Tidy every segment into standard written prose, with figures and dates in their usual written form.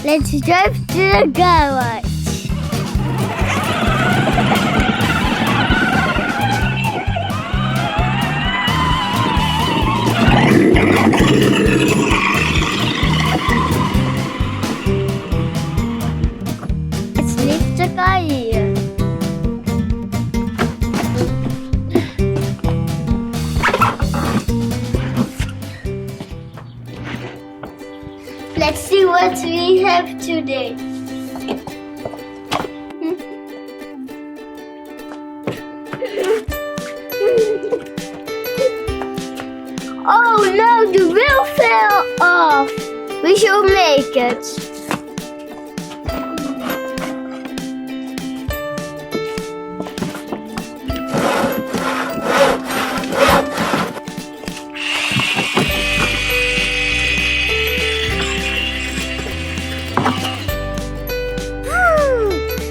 Let's drive to the garage. Let's leave the car here. Let's see what we have today. Oh no, the wheel fell off. We should make it.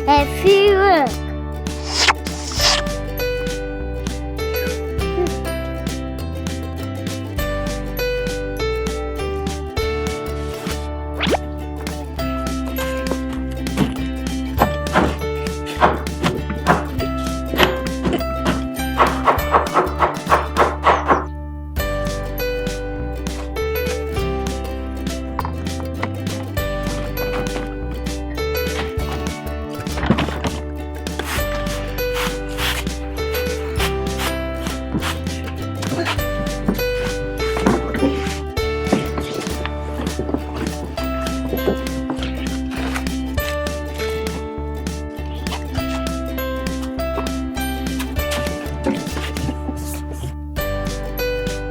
Happy work.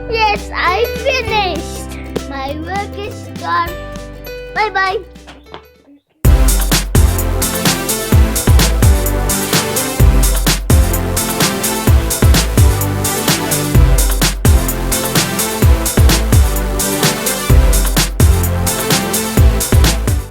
Yes, I finished. My work is done. Bye-bye.